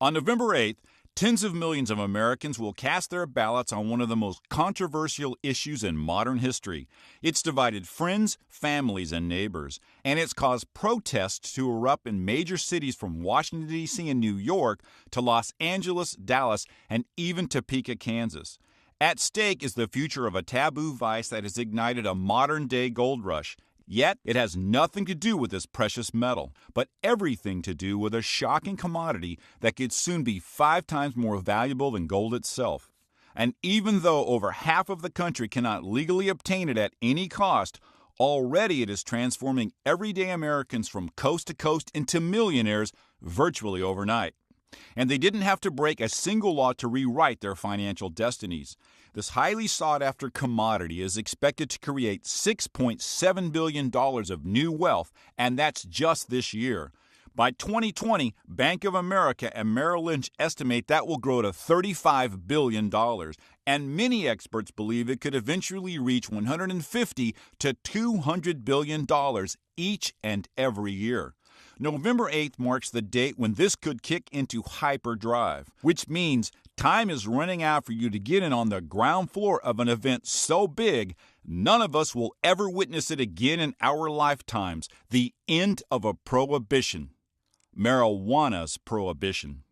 On November 8th, tens of millions of Americans will cast their ballots on one of the most controversial issues in modern history. It's divided friends, families, and neighbors, and it's caused protests to erupt in major cities from Washington, D.C. and New York to Los Angeles, Dallas, and even Topeka, Kansas. At stake is the future of a taboo vice that has ignited a modern-day gold rush. Yet, it has nothing to do with this precious metal, but everything to do with a shocking commodity that could soon be 5 times more valuable than gold itself. And even though over half of the country cannot legally obtain it at any cost, already it is transforming everyday Americans from coast to coast into millionaires virtually overnight. And they didn't have to break a single law to rewrite their financial destinies. This highly sought-after commodity is expected to create $6.7 billion of new wealth, and that's just this year. By 2020, Bank of America and Merrill Lynch estimate that will grow to $35 billion, and many experts believe it could eventually reach $150 to $200 billion each and every year. November 8th marks the date when this could kick into hyperdrive, which means time is running out for you to get in on the ground floor of an event so big, none of us will ever witness it again in our lifetimes. The end of a prohibition. Marijuana's prohibition.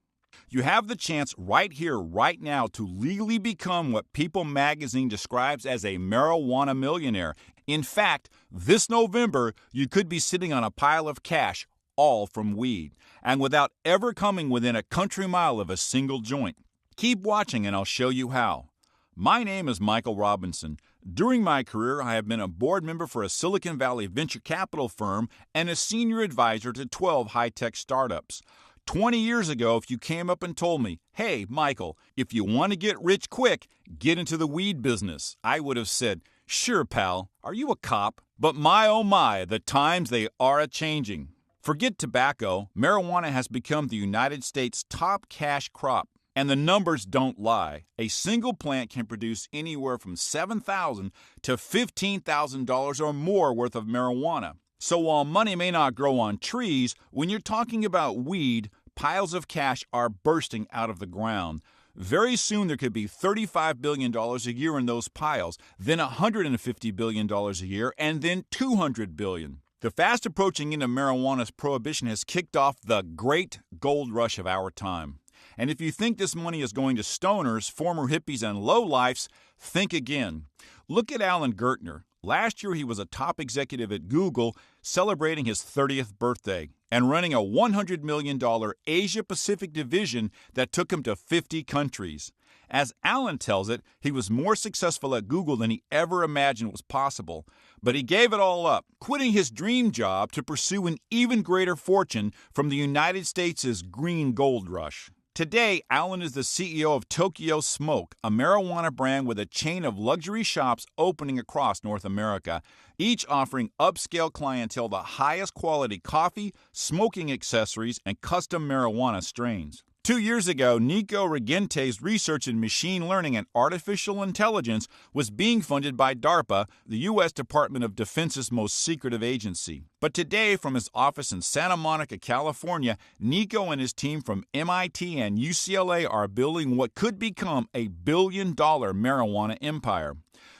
You have the chance right here, right now, to legally become what People magazine describes as a marijuana millionaire. In fact, this November, you could be sitting on a pile of cash, all from weed, and without ever coming within a country mile of a single joint. Keep watching and I'll show you how. My name is Michael Robinson. During my career, I have been a board member for a Silicon Valley venture capital firm and a senior advisor to 12 high-tech startups. 20 years ago, if you came up and told me, "Hey, Michael, if you want to get rich quick, get into the weed business," I would have said, "Sure, pal, are you a cop?" But my oh my, the times they are a-changing. Forget tobacco, marijuana has become the United States' top cash crop. And the numbers don't lie. A single plant can produce anywhere from $7,000 to $15,000 or more worth of marijuana. So while money may not grow on trees, when you're talking about weed, piles of cash are bursting out of the ground. Very soon there could be $35 billion a year in those piles, then $150 billion a year, and then $200 billion. The fast approaching end of marijuana's prohibition has kicked off the great gold rush of our time. And if you think this money is going to stoners, former hippies, and lowlifes, think again. Look at Alan Gertner. Last year he was a top executive at Google, celebrating his 30th birthday and running a $100 million Asia-Pacific division that took him to 50 countries. As Alan tells it, he was more successful at Google than he ever imagined was possible. But he gave it all up, quitting his dream job to pursue an even greater fortune from the United States' green gold rush. Today, Alan is the CEO of Tokyo Smoke, a marijuana brand with a chain of luxury shops opening across North America, each offering upscale clientele the highest quality coffee, smoking accessories, and custom marijuana strains. 2 years ago, Nico Regente's research in machine learning and artificial intelligence was being funded by DARPA, the U.S. Department of Defense's most secretive agency. But today, from his office in Santa Monica, California, Nico and his team from MIT and UCLA are building what could become a billion-dollar marijuana empire.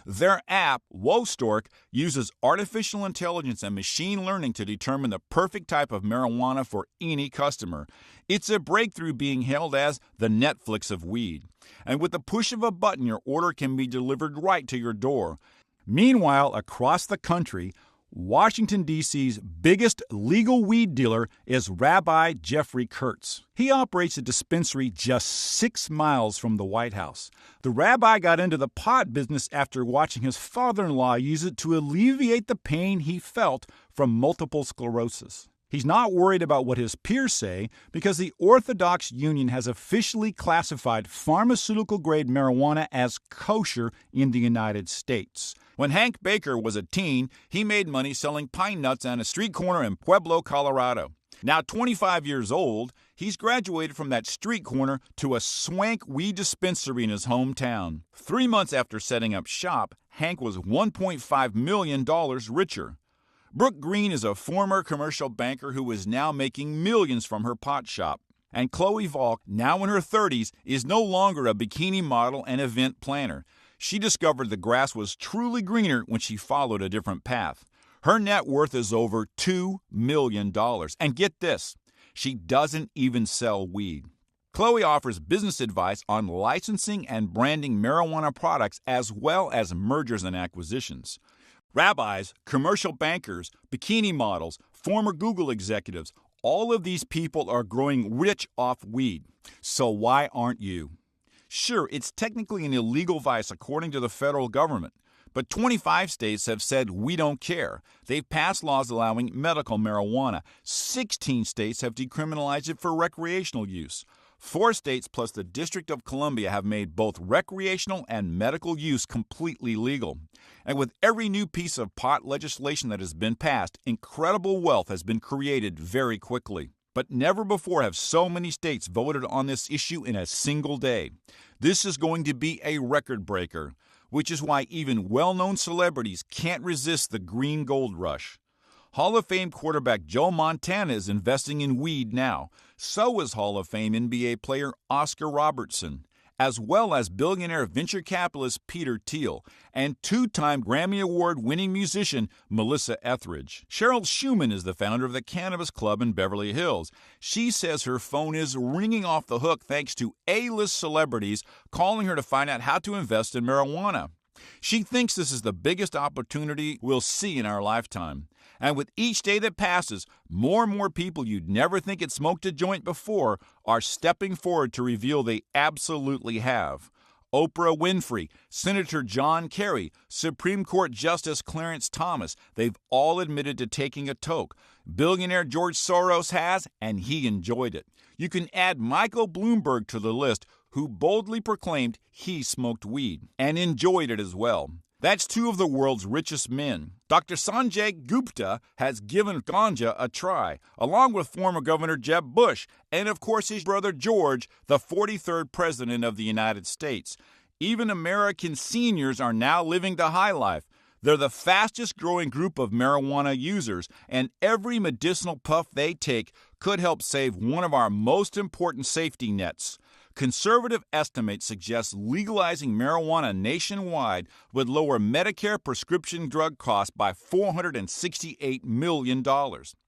Their app, WoStork, uses artificial intelligence and machine learning to determine the perfect type of marijuana for any customer. It's a breakthrough being hailed as the Netflix of weed. And with the push of a button, your order can be delivered right to your door. Meanwhile, across the country, Washington, D.C.'s biggest legal weed dealer is Rabbi Jeffrey Kurtz. He operates a dispensary just 6 miles from the White House. The rabbi got into the pot business after watching his father-in-law use it to alleviate the pain he felt from multiple sclerosis. He's not worried about what his peers say because the Orthodox Union has officially classified pharmaceutical-grade marijuana as kosher in the United States. When Hank Baker was a teen, he made money selling pine nuts on a street corner in Pueblo, Colorado. Now 25 years old, he's graduated from that street corner to a swank weed dispensary in his hometown. 3 months after setting up shop, Hank was $1.5 million richer. Brooke Green is a former commercial banker who is now making millions from her pot shop. And Chloe Volk, now in her 30s, is no longer a bikini model and event planner. She discovered the grass was truly greener when she followed a different path. Her net worth is over $2 million. And get this, she doesn't even sell weed. Chloe offers business advice on licensing and branding marijuana products as well as mergers and acquisitions. Rabbis, commercial bankers, bikini models, former Google executives, all of these people are growing rich off weed. So why aren't you? Sure, it's technically an illegal vice according to the federal government, but 25 states have said we don't care. They've passed laws allowing medical marijuana. 16 states have decriminalized it for recreational use. 4 states plus the District of Columbia have made both recreational and medical use completely legal. And with every new piece of pot legislation that has been passed, incredible wealth has been created very quickly. But never before have so many states voted on this issue in a single day. This is going to be a record breaker, which is why even well-known celebrities can't resist the green gold rush. Hall of Fame quarterback Joe Montana is investing in weed now. So is Hall of Fame NBA player Oscar Robertson, as well as billionaire venture capitalist Peter Thiel and 2-time Grammy Award-winning musician Melissa Etheridge. Cheryl Schumann is the founder of the Cannabis Club in Beverly Hills. She says her phone is ringing off the hook thanks to A-list celebrities calling her to find out how to invest in marijuana. She thinks this is the biggest opportunity we'll see in our lifetime. And with each day that passes, more and more people you'd never think had smoked a joint before are stepping forward to reveal they absolutely have. Oprah Winfrey, Senator John Kerry, Supreme Court Justice Clarence Thomas, they've all admitted to taking a toke. Billionaire George Soros has, and he enjoyed it. You can add Michael Bloomberg to the list, who boldly proclaimed he smoked weed and enjoyed it as well. That's 2 of the world's richest men. Dr. Sanjay Gupta has given ganja a try, along with former Governor Jeb Bush, and of course his brother George, the 43rd President of the United States. Even American seniors are now living the high life. They're the fastest growing group of marijuana users, and every medicinal puff they take could help save one of our most important safety nets. Conservative estimates suggest legalizing marijuana nationwide would lower Medicare prescription drug costs by $468 million,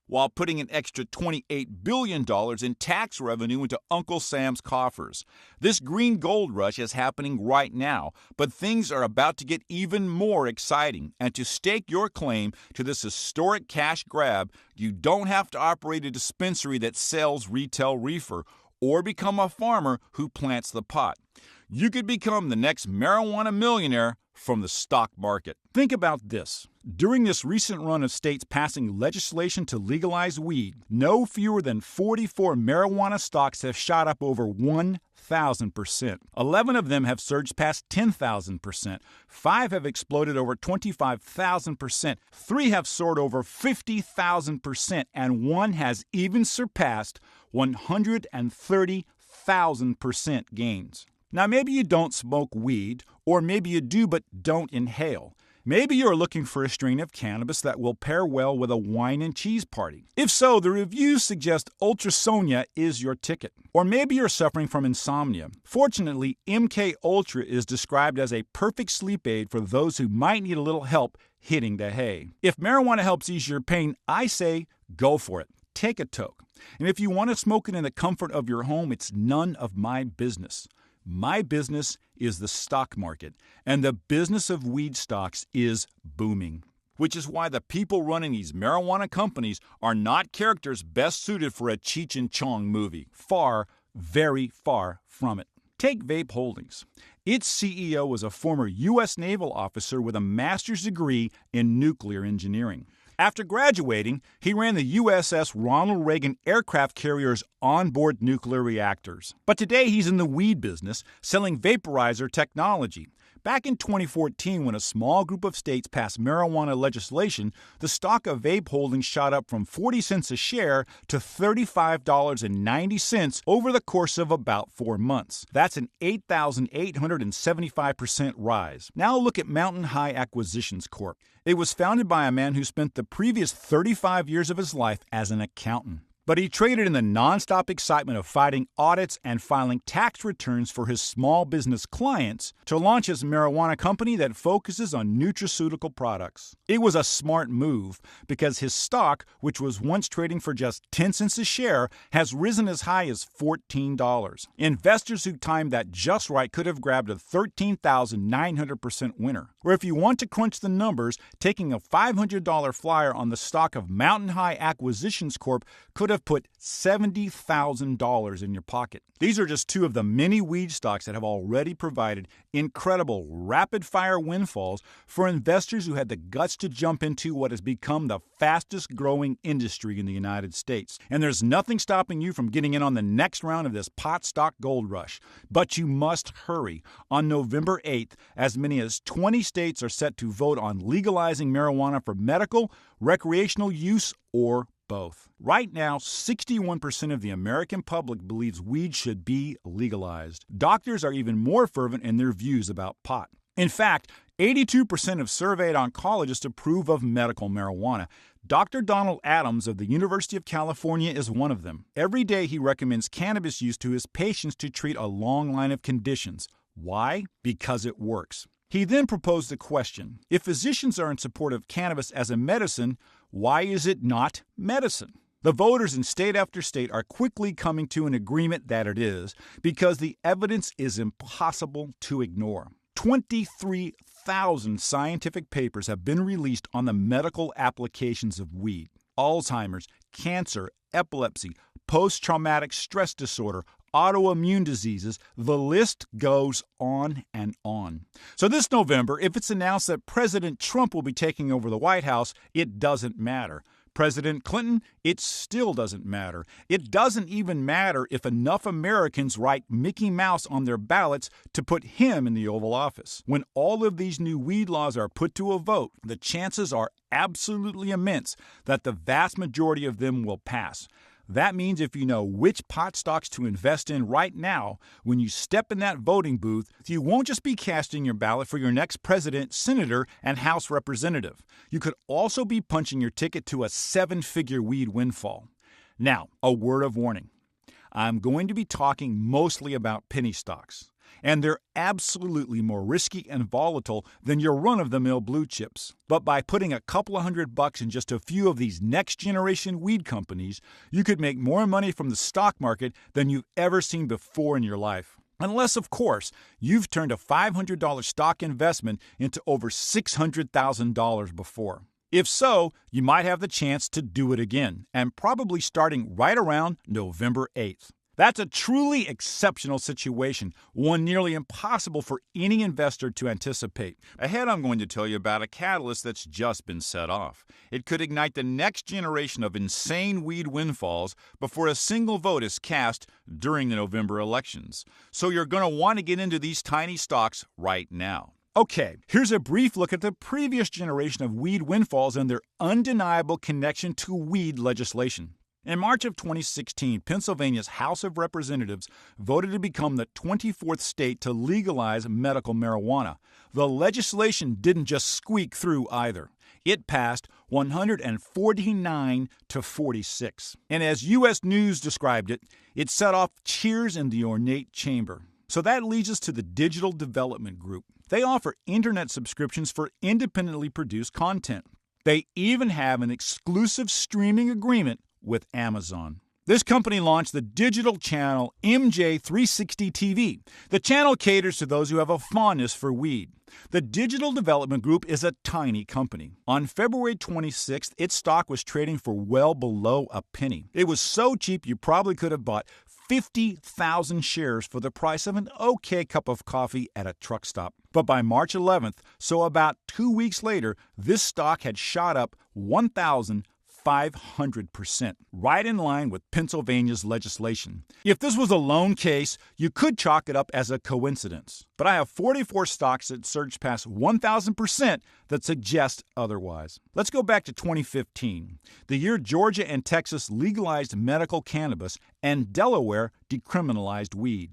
while putting an extra $28 billion in tax revenue into Uncle Sam's coffers. This green gold rush is happening right now, but things are about to get even more exciting. And to stake your claim to this historic cash grab, you don't have to operate a dispensary that sells retail reefer or become a farmer who plants the pot. You could become the next marijuana millionaire from the stock market. Think about this. During this recent run of states passing legislation to legalize weed, no fewer than 44 marijuana stocks have shot up over 1,000%. 11 of them have surged past 10,000%. 5 have exploded over 25,000%. 3 have soared over 50,000%. And 1 has even surpassed 130,000% gains. Now, maybe you don't smoke weed, or maybe you do but don't inhale. Maybe you're looking for a strain of cannabis that will pair well with a wine and cheese party. If so, the reviews suggest Ultra Sonia is your ticket. Or maybe you're suffering from insomnia. Fortunately, MK Ultra is described as a perfect sleep aid for those who might need a little help hitting the hay. If marijuana helps ease your pain, I say go for it. Take a toke. And if you want to smoke it in the comfort of your home, it's none of my business. My business is the stock market, and the business of weed stocks is booming, which is why the people running these marijuana companies are not characters best suited for a Cheech and Chong movie. Far, very far from it. Take Vape Holdings. Its CEO was a former U.S. naval officer with a master's degree in nuclear engineering. After graduating, he ran the USS Ronald Reagan aircraft carrier's onboard nuclear reactors. But today he's in the weed business, selling vaporizer technology. Back in 2014, when a small group of states passed marijuana legislation, the stock of Vape Holdings shot up from 40 cents a share to $35.90 over the course of about 4 months. That's an 8,875% rise. Now look at Mountain High Acquisitions Corp. It was founded by a man who spent the previous 35 years of his life as an accountant. But he traded in the nonstop excitement of fighting audits and filing tax returns for his small business clients to launch his marijuana company that focuses on nutraceutical products. It was a smart move because his stock, which was once trading for just 10 cents a share, has risen as high as $14. Investors who timed that just right could have grabbed a 13,900% winner. Or if you want to crunch the numbers, taking a $500 flyer on the stock of Mountain High Acquisitions Corp. could have put $70,000 in your pocket. These are just two of the many weed stocks that have already provided incredible rapid-fire windfalls for investors who had the guts to jump into what has become the fastest-growing industry in the United States. And there's nothing stopping you from getting in on the next round of this pot stock gold rush. But you must hurry. On November 8th, as many as 20 states are set to vote on legalizing marijuana for medical, recreational use, or both. Right now, 61% of the American public believes weed should be legalized. Doctors are even more fervent in their views about pot. In fact, 82% of surveyed oncologists approve of medical marijuana. Dr. Donald Adams of the University of California is one of them. Every day he recommends cannabis use to his patients to treat a long line of conditions. Why? Because it works. He then proposed the question, if physicians are in support of cannabis as a medicine, why is it not medicine? The voters in state after state are quickly coming to an agreement that it is, because the evidence is impossible to ignore. 23,000 scientific papers have been released on the medical applications of weed. Alzheimer's, cancer, epilepsy, post-traumatic stress disorder, autoimmune diseases, the list goes on and on. So this November, if it's announced that President Trump will be taking over the White House, it doesn't matter. President Clinton, it still doesn't matter. It doesn't even matter if enough Americans write Mickey Mouse on their ballots to put him in the Oval Office. When all of these new weed laws are put to a vote, the chances are absolutely immense that the vast majority of them will pass. That means if you know which pot stocks to invest in right now, when you step in that voting booth, you won't just be casting your ballot for your next president, senator, and House representative. You could also be punching your ticket to a 7-figure weed windfall. Now, a word of warning. I'm going to be talking mostly about penny stocks, and they're absolutely more risky and volatile than your run-of-the-mill blue chips. But by putting a couple of $100 in just a few of these next-generation weed companies, you could make more money from the stock market than you've ever seen before in your life. Unless, of course, you've turned a $500 stock investment into over $600,000 before. If so, you might have the chance to do it again, and probably starting right around November 8th. That's a truly exceptional situation, one nearly impossible for any investor to anticipate. Ahead, I'm going to tell you about a catalyst that's just been set off. It could ignite the next generation of insane weed windfalls before a single vote is cast during the November elections. So you're going to want to get into these tiny stocks right now. Okay, here's a brief look at the previous generation of weed windfalls and their undeniable connection to weed legislation. In March of 2016, Pennsylvania's House of Representatives voted to become the 24th state to legalize medical marijuana. The legislation didn't just squeak through either. It passed 149 to 46. And as U.S. News described it, it set off cheers in the ornate chamber. So that leads us to the Digital Development Group. They offer internet subscriptions for independently produced content. They even have an exclusive streaming agreement with Amazon. This company launched the digital channel MJ360 TV. The channel caters to those who have a fondness for weed. The Digital Development Group is a tiny company. On February 26th, its stock was trading for well below a penny. It was so cheap you probably could have bought 50,000 shares for the price of an okay cup of coffee at a truck stop. But by March 11th, so about 2 weeks later, this stock had shot up 1,500%, right in line with Pennsylvania's legislation. If this was a lone case, you could chalk it up as a coincidence. But I have 44 stocks that surged past 1,000% that suggest otherwise. Let's go back to 2015, the year Georgia and Texas legalized medical cannabis and Delaware decriminalized weed.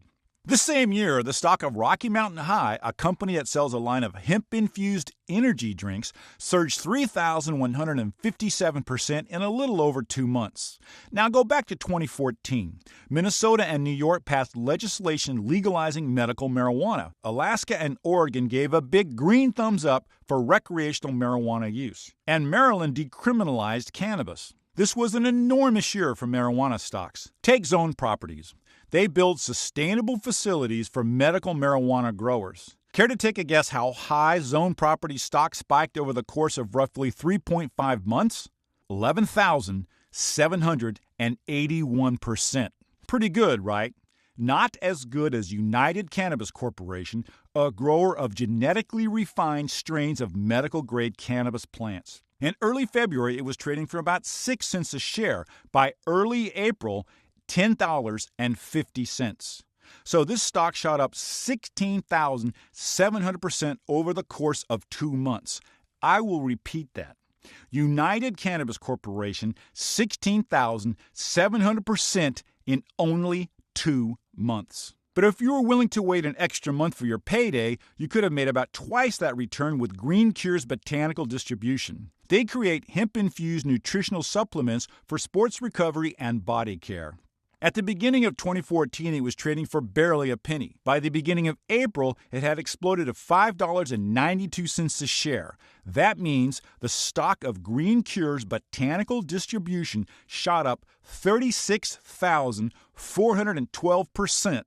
The same year, the stock of Rocky Mountain High, a company that sells a line of hemp-infused energy drinks, surged 3,157% in a little over 2 months. Now go back to 2014. Minnesota and New York passed legislation legalizing medical marijuana. Alaska and Oregon gave a big green thumbs up for recreational marijuana use. And Maryland decriminalized cannabis. This was an enormous year for marijuana stocks. Take Zone Properties. They build sustainable facilities for medical marijuana growers. Care to take a guess how high Zone Properties stock spiked over the course of roughly 3.5 months? 11,781%. Pretty good, right? Not as good as United Cannabis Corporation, a grower of genetically refined strains of medical-grade cannabis plants. In early February, it was trading for about 6 cents a share. By early April, $10.50. So this stock shot up 16,700% over the course of 2 months. I will repeat that. United Cannabis Corporation, 16,700% in only 2 months. But if you were willing to wait an extra month for your payday, you could have made about twice that return with Green Cure's Botanical Distribution. They create hemp-infused nutritional supplements for sports recovery and body care. At the beginning of 2014, it was trading for barely a penny. By the beginning of April, it had exploded to $5.92 a share. That means the stock of Green Cure's Botanical Distribution shot up 36,412%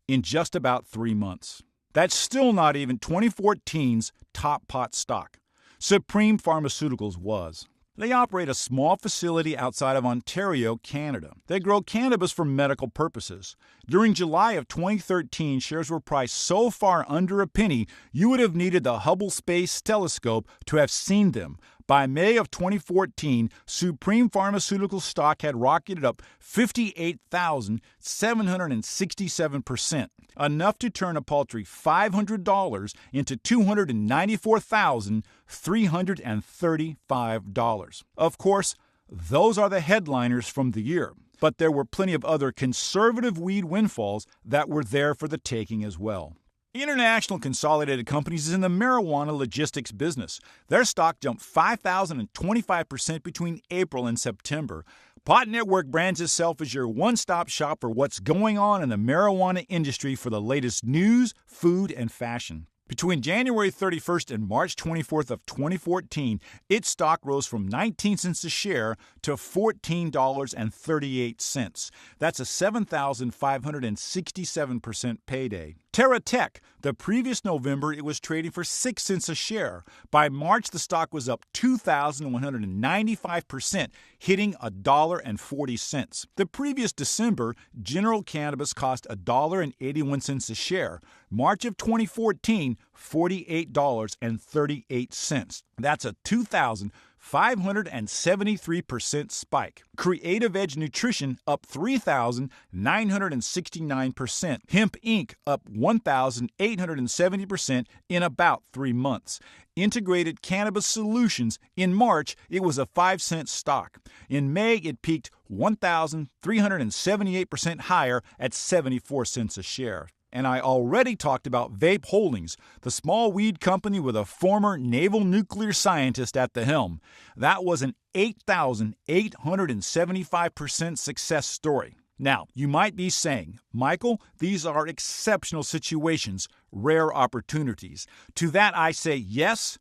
in just about 3 months. That's still not even 2014's top pot stock. Supreme Pharmaceuticals was. They operate a small facility outside of Ontario, Canada. They grow cannabis for medical purposes. During July of 2013, shares were priced so far under a penny, you would have needed the Hubble Space Telescope to have seen them. By May of 2014, Supreme Pharmaceuticals stock had rocketed up 58,767%, enough to turn a paltry $500 into $294,335. Of course, those are the headliners from the year, but there were plenty of other conservative weed windfalls that were there for the taking as well. International Consolidated Companies is in the marijuana logistics business. Their stock jumped 5,025% between April and September. Pot Network brands itself as your one-stop shop for what's going on in the marijuana industry for the latest news, food, and fashion. Between January 31st and March 24th of 2014, its stock rose from 19 cents a share to $14.38. That's a 7,567% payday. Terra Tech, the previous November, it was trading for 6 cents a share. By March, the stock was up 2,195%, hitting $1.40. The previous December, General Cannabis cost $1.81 a share. March of 2014, $48.38. That's a 2,573% spike. Creative Edge Nutrition up 3,969%. Hemp Inc. up 1,870% in about 3 months. Integrated Cannabis Solutions, in March, it was a 5-cent stock. In May, it peaked 1,378% higher at 74 cents a share. And I already talked about Vape Holdings, the small weed company with a former naval nuclear scientist at the helm. That was an 8,875% success story. Now, you might be saying, Michael, these are exceptional situations, rare opportunities. To that I say yes,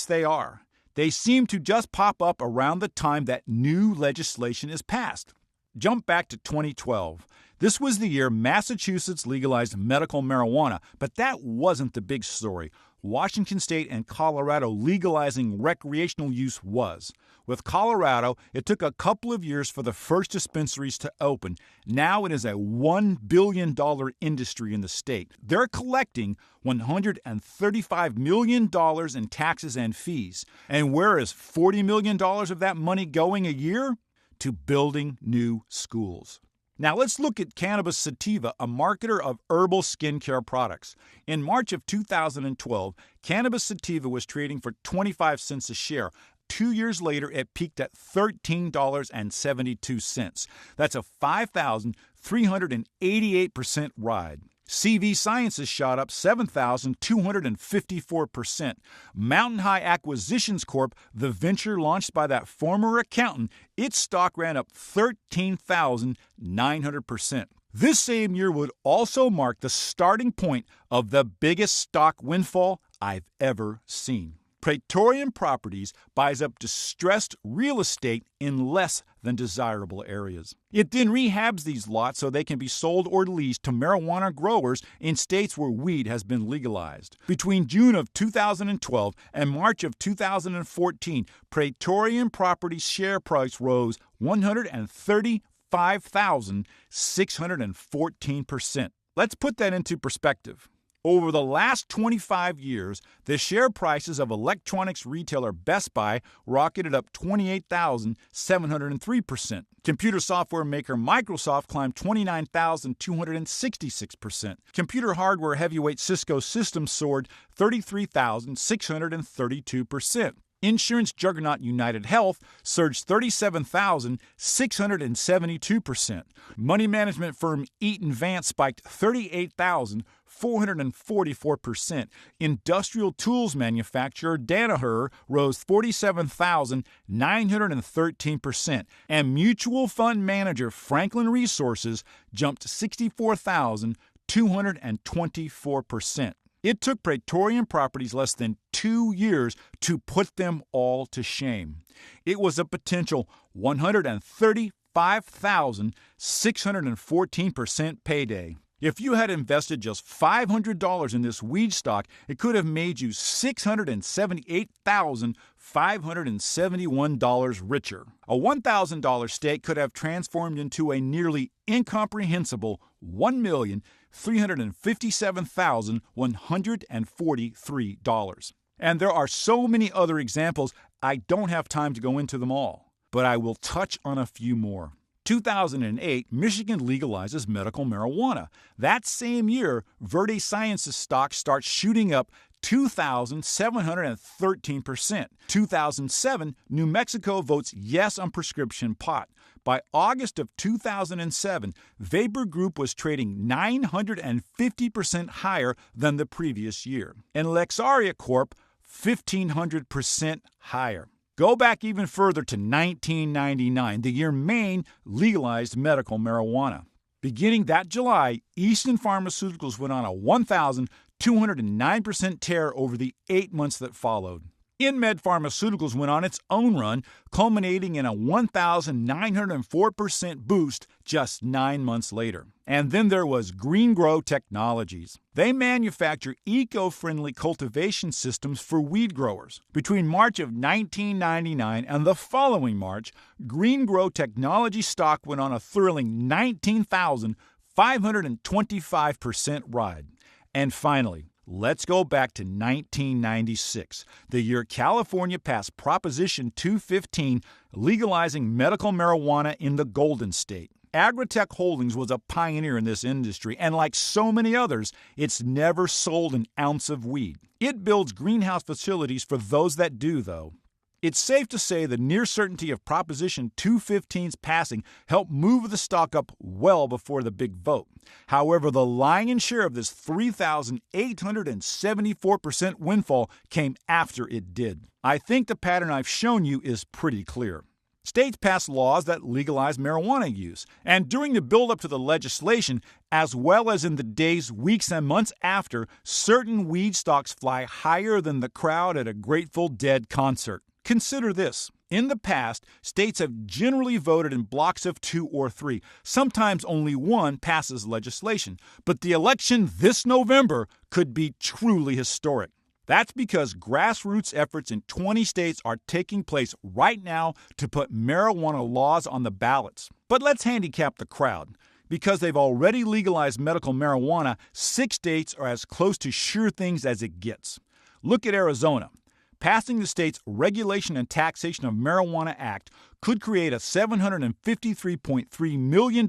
they are. They seem to just pop up around the time that new legislation is passed. Jump back to 2012. This was the year Massachusetts legalized medical marijuana, but that wasn't the big story. Washington State and Colorado legalizing recreational use was. With Colorado, it took a couple of years for the first dispensaries to open. Now it is a $1 billion industry in the state. They're collecting $135 million in taxes and fees. And where is $40 million of that money going a year? To building new schools. Now let's look at Cannabis Sativa, a marketer of herbal skincare products. In March of 2012, Cannabis Sativa was trading for 25 cents a share. 2 years later, it peaked at $13.72. That's a 5,388% ride. CV Sciences shot up 7,254%. Mountain High Acquisitions Corp., the venture launched by that former accountant, its stock ran up 13,900%. This same year would also mark the starting point of the biggest stock windfall I've ever seen. Praetorian Properties buys up distressed real estate in less than desirable areas. It then rehabs these lots so they can be sold or leased to marijuana growers in states where weed has been legalized. Between June of 2012 and March of 2014, Praetorian Properties share price rose 135,614%. Let's put that into perspective. Over the last 25 years, the share prices of electronics retailer Best Buy rocketed up 28,703%. Computer software maker Microsoft climbed 29,266%. Computer hardware heavyweight Cisco Systems soared 33,632%. Insurance juggernaut United Health surged 37,672%. Money management firm Eaton Vance spiked 38,444%. Industrial tools manufacturer Danaher rose 47,913%. And mutual fund manager Franklin Resources jumped 64,224%. It took Praetorian Properties less than 2 years to put them all to shame. It was a potential 135,614% payday. If you had invested just $500 in this weed stock, it could have made you $678,571 richer. A $1,000 stake could have transformed into a nearly incomprehensible $1,357,143. And there are so many other examples, I don't have time to go into them all. But I will touch on a few more. 2008, Michigan legalizes medical marijuana. That same year, Verde Sciences stock starts shooting up 2,713%. 2007, New Mexico votes yes on prescription pot. By August of 2007, Vapor Group was trading 950% higher than the previous year. And Lexaria Corp, 1,500% higher. Go back even further to 1999, the year Maine legalized medical marijuana. Beginning that July, Easton Pharmaceuticals went on a 1,209% tear over the 8 months that followed. InMed Pharmaceuticals went on its own run, culminating in a 1,904% boost just 9 months later. And then there was Green Grow Technologies. They manufacture eco-friendly cultivation systems for weed growers. Between March of 1999 and the following March, Green Grow Technology stock went on a thrilling 19,525% ride. And finally, let's go back to 1996, the year California passed Proposition 215, legalizing medical marijuana in the Golden State. Agritech Holdings was a pioneer in this industry, and like so many others, it's never sold an ounce of weed. It builds greenhouse facilities for those that do, though. It's safe to say the near certainty of Proposition 215's passing helped move the stock up well before the big vote. However, the lion's share of this 3,874% windfall came after it did. I think the pattern I've shown you is pretty clear. States pass laws that legalize marijuana use, and during the build-up to the legislation, as well as in the days, weeks, and months after, certain weed stocks fly higher than the crowd at a Grateful Dead concert. Consider this. In the past, states have generally voted in blocks of 2 or 3. Sometimes only one passes legislation. But the election this November could be truly historic. That's because grassroots efforts in 20 states are taking place right now to put marijuana laws on the ballots. But let's handicap the crowd. Because they've already legalized medical marijuana, 6 states are as close to sure things as it gets. Look at Arizona. Passing the state's Regulation and Taxation of Marijuana Act could create a $753.3 million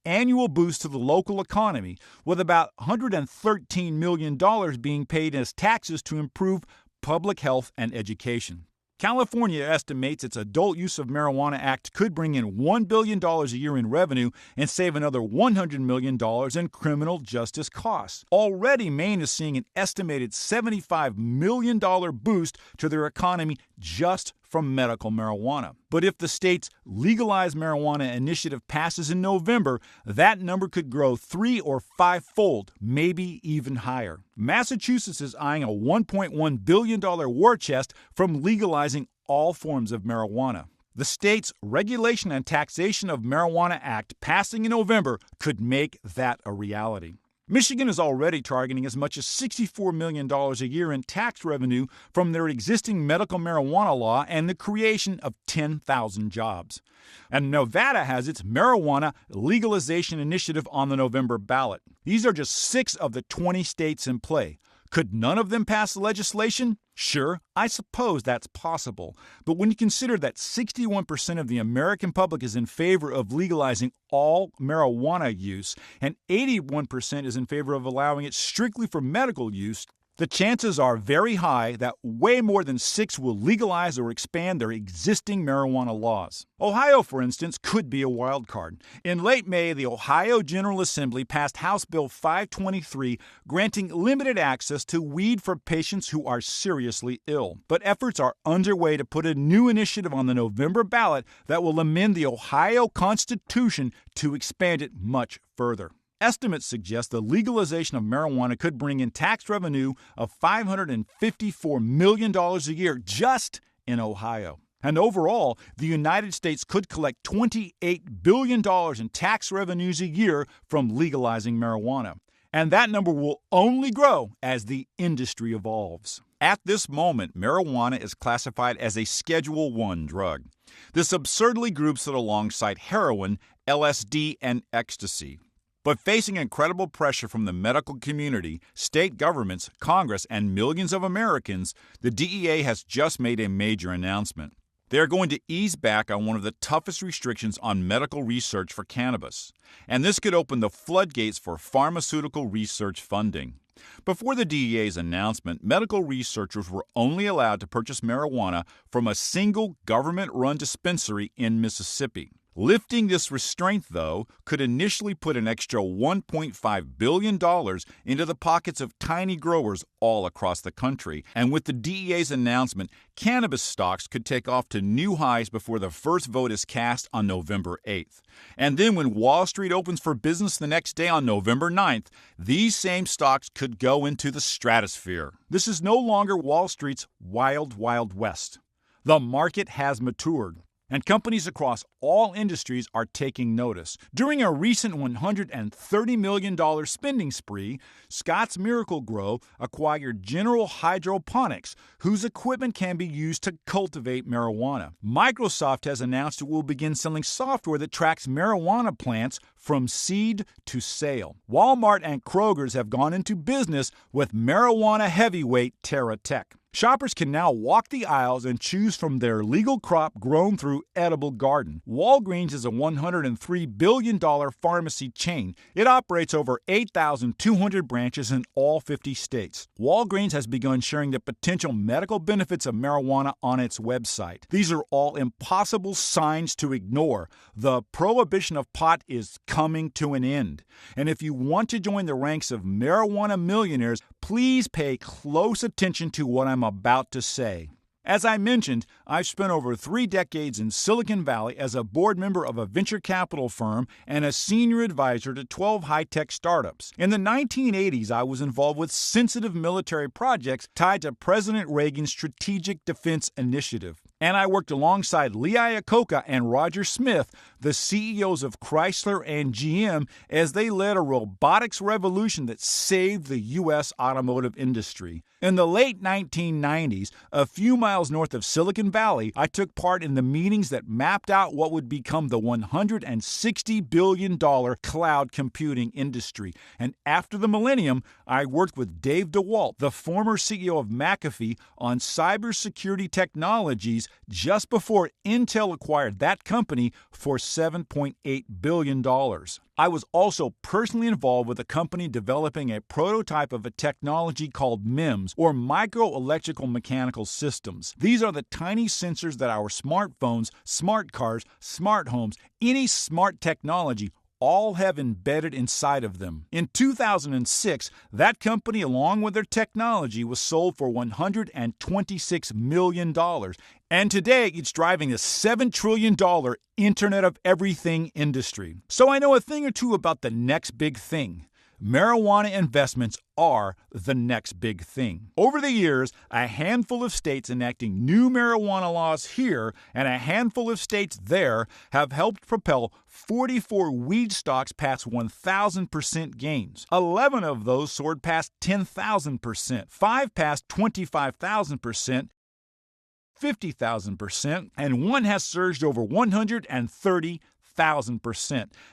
annual boost to the local economy, with about $113 million being paid as taxes to improve public health and education. California estimates its Adult Use of Marijuana Act could bring in $1 billion a year in revenue and save another $100 million in criminal justice costs. Already, Maine is seeing an estimated $75 million boost to their economy just from medical marijuana. But if the state's Legalize Marijuana initiative passes in November, that number could grow 3 or 5-fold, maybe even higher. Massachusetts is eyeing a $1.1 billion war chest from legalizing all forms of marijuana. The state's Regulation and Taxation of Marijuana Act passing in November could make that a reality. Michigan is already targeting as much as $64 million a year in tax revenue from their existing medical marijuana law and the creation of 10,000 jobs. And Nevada has its marijuana legalization initiative on the November ballot. These are just 6 of the 20 states in play. Could none of them pass legislation? Sure, I suppose that's possible. But when you consider that 61% of the American public is in favor of legalizing all marijuana use and 81% is in favor of allowing it strictly for medical use, the chances are very high that way more than 6 will legalize or expand their existing marijuana laws. Ohio, for instance, could be a wild card. In late May, the Ohio General Assembly passed House Bill 523, granting limited access to weed for patients who are seriously ill. But efforts are underway to put a new initiative on the November ballot that will amend the Ohio Constitution to expand it much further. Estimates suggest the legalization of marijuana could bring in tax revenue of $554 million a year just in Ohio. And overall, the United States could collect $28 billion in tax revenues a year from legalizing marijuana. And that number will only grow as the industry evolves. At this moment, marijuana is classified as a Schedule I drug. This absurdly groups it alongside heroin, LSD, and ecstasy. But facing incredible pressure from the medical community, state governments, Congress, and millions of Americans, the DEA has just made a major announcement. They are going to ease back on one of the toughest restrictions on medical research for cannabis. And this could open the floodgates for pharmaceutical research funding. Before the DEA's announcement, medical researchers were only allowed to purchase marijuana from a single government-run dispensary in Mississippi. Lifting this restraint, though, could initially put an extra $1.5 billion into the pockets of tiny growers all across the country. And with the DEA's announcement, cannabis stocks could take off to new highs before the first vote is cast on November 8th. And then when Wall Street opens for business the next day on November 9th, these same stocks could go into the stratosphere. This is no longer Wall Street's wild, wild west. The market has matured. And companies across all industries are taking notice. During a recent $130 million spending spree, Scotts Miracle-Gro acquired General Hydroponics, whose equipment can be used to cultivate marijuana. Microsoft has announced it will begin selling software that tracks marijuana plants from seed to sale. Walmart and Kroger's have gone into business with marijuana heavyweight TerraTech. Shoppers can now walk the aisles and choose from their legal crop grown through edible garden. Walgreens is a $103 billion pharmacy chain. It operates over 8,200 branches in all 50 states. Walgreens has begun sharing the potential medical benefits of marijuana on its website. These are all impossible signs to ignore. The prohibition of pot is coming to an end. And if you want to join the ranks of marijuana millionaires, please pay close attention to what I'm about to say. As I mentioned, I've spent over 3 decades in Silicon Valley as a board member of a venture capital firm and a senior advisor to 12 high-tech startups. In the 1980s, I was involved with sensitive military projects tied to President Reagan's Strategic Defense Initiative. And I worked alongside Lee Iacocca and Roger Smith, the CEOs of Chrysler and GM, as they led a robotics revolution that saved the U.S. automotive industry. In the late 1990s, a few miles north of Silicon Valley, I took part in the meetings that mapped out what would become the $160 billion cloud computing industry. And after the millennium, I worked with Dave DeWalt, the former CEO of McAfee, on cybersecurity technologies just before Intel acquired that company for $7.8 billion. I was also personally involved with a company developing a prototype of a technology called MEMS, or microelectrical mechanical systems. These are the tiny sensors that our smartphones, smart cars, smart homes, any smart technology all have embedded inside of them. In 2006, that company, along with their technology, was sold for $126 million. And today, it's driving a $7 trillion Internet of Everything industry. So I know a thing or two about the next big thing. Marijuana investments are the next big thing. Over the years, a handful of states enacting new marijuana laws here and a handful of states there have helped propel 44 weed stocks past 1,000% gains. 11 of those soared past 10,000%, 5 past 25,000%, 50,000%, and one has surged over 130,000%.